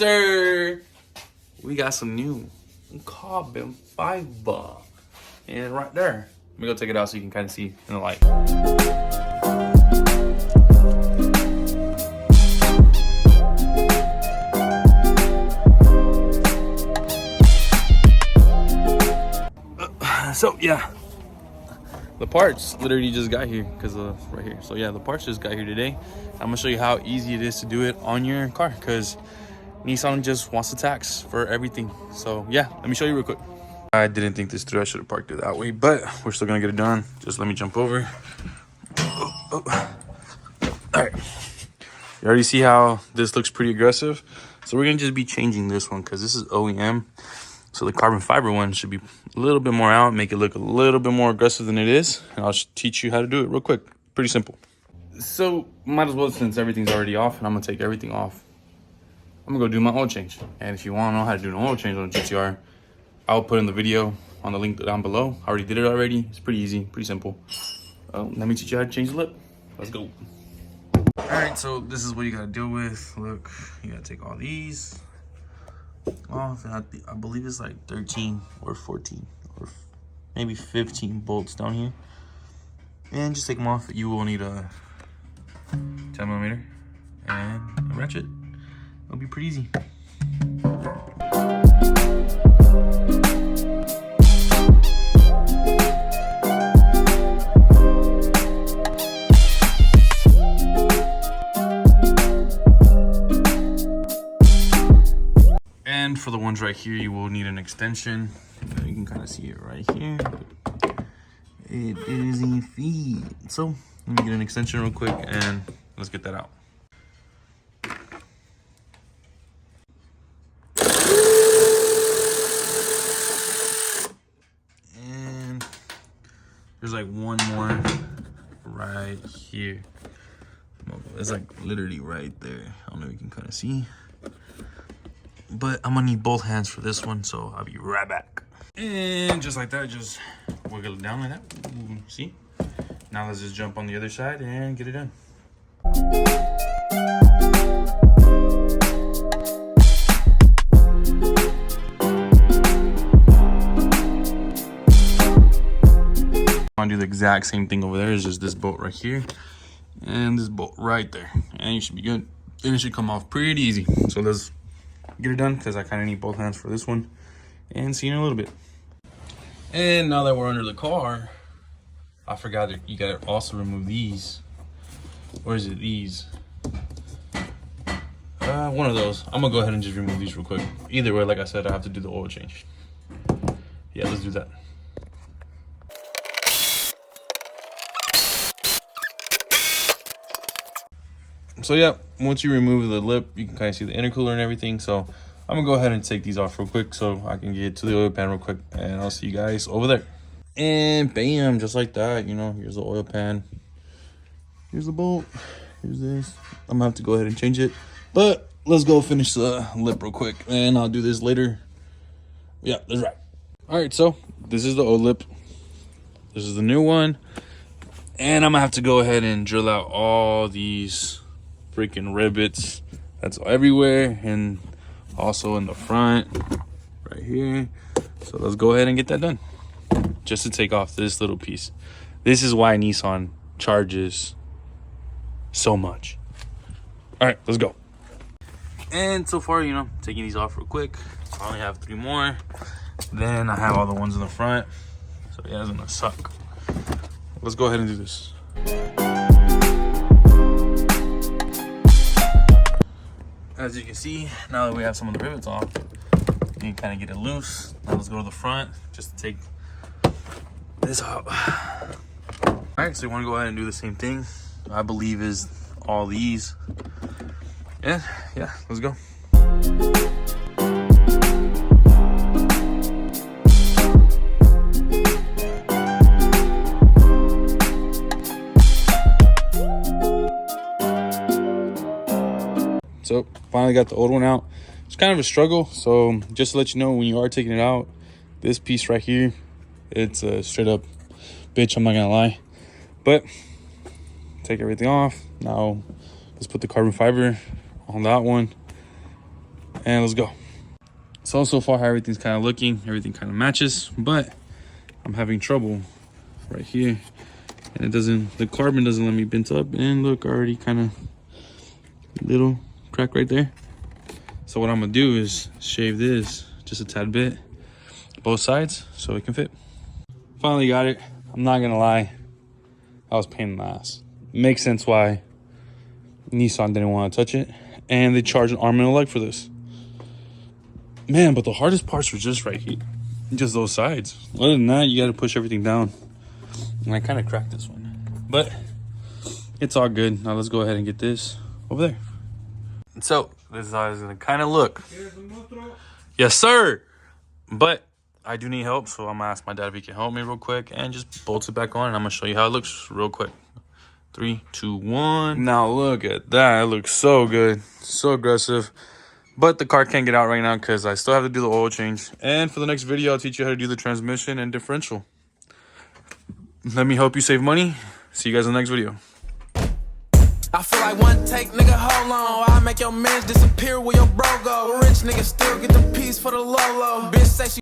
sir. We got some new carbon fiber. And right there. Let me go take it out so you can kind of see in the light. So yeah, the parts literally just got here because of right here. So yeah, the parts just got here today. I'm gonna show you how easy it is to do it on your car because Nissan just wants the tax for everything. So yeah, let me show you real quick. I didn't think this through. I should have parked it that way, but we're still gonna get it done. Just let me jump over. All right, you already see how this looks pretty aggressive. So we're gonna just be changing this one because this is OEM. So the carbon fiber one should be a little bit more out, make it look a little bit more aggressive than it is. And I'll teach you how to do it real quick. Pretty simple. So might as well, since everything's already off and I'm gonna take everything off, I'm gonna go do my oil change. And if you wanna know how to do an oil change on a GTR, I'll put in the video on the link down below. I already did it already. It's pretty easy, pretty simple. Let me teach you how to change the lip. Let's go. All right, so this is what you gotta deal with. Look, you gotta take all these off, and I believe it's like 13 or 14 or maybe 15 bolts down here, and just take them off. You will need a 10mm and a ratchet. It'll be pretty easy. And for the ones right here, you will need an extension. You can kind of see it right here. It is a feed. So let me get an extension real quick and let's get that out. And there's like one more right here. It's like literally right there. I don't know if you can kind of see. But I'm gonna need both hands for this one, so I'll be right back. And just like that, just wiggle it down like that. Ooh, see? Now let's just jump on the other side and get it done. I'm gonna do the exact same thing over there. It's just this bolt right here and this bolt right there, and you should be good. And it should come off pretty easy. So let's get it done because I kind of need both hands for this one, and see you in a little bit. And now that we're under the car, I forgot that you gotta also remove these. Where is it? These. One of those. I'm gonna go ahead and just remove these real quick. Either way, like I said, I have to do the oil change. Yeah, let's do that. So yeah, once you remove the lip, you can kind of see the intercooler and everything. So I'm gonna go ahead and take these off real quick so I can get to the oil pan real quick, and I'll see you guys over there. And bam, just like that, you know, here's the oil pan. Here's the bolt, here's this. I'm gonna have to go ahead and change it, but let's go finish the lip real quick and I'll do this later. Yeah, that's right. All right, so this is the old lip. This is the new one. And I'm gonna have to go ahead and drill out all these freaking rivets that's everywhere, and also in the front right here. So let's go ahead and get that done, just to take off this little piece. This is why Nissan charges so much. All right, let's go. And so far, you know, taking these off real quick. I only have 3 more. Then I have all the ones in the front, so yeah, it's gonna suck. Let's go ahead and do this. As you can see, now that we have some of the rivets off, you can kind of get it loose. Now let's go to the front just to take this out. All right, so you want to go ahead and do the same thing. I believe is all these. And yeah, let's go. So finally got the old one out. It's kind of a struggle, so just to let you know, when you are taking it out, this piece right here, it's a straight up bitch, I'm not gonna lie. But take everything off. Now let's put the carbon fiber on that one. and let's go. So far how everything's kind of looking, everything kind of matches, but I'm having trouble right here, and it doesn't, the carbon doesn't let me bent up, and look, already kind of little crack right there. So what I'm gonna do is shave this just a tad bit, both sides, so it can fit. Finally got it. I'm not gonna lie, I was a pain in the ass. Makes sense why Nissan didn't want to touch it, and they charge an arm and a leg for this. Man, but the hardest parts were just right here, just those sides. Other than that, you got to push everything down. And I kind of cracked this one, but it's all good. Now let's go ahead and get this over there. So this is how it's gonna kind of look. Yes, sir. But I do need help, so I'm gonna ask my dad if he can help me real quick and just bolt it back on, and I'm gonna show you how it looks real quick. 3, 2, 1. Now look at that. It looks so good, so aggressive. But the car can't get out right now because I still have to do the oil change. And for the next video, I'll teach you how to do the transmission and differential. Let me help you save money. See you guys in the next video. I feel like one take, nigga, hold on. I make your mans disappear where your bro go. Rich nigga still get the piece for the low. Bitch say she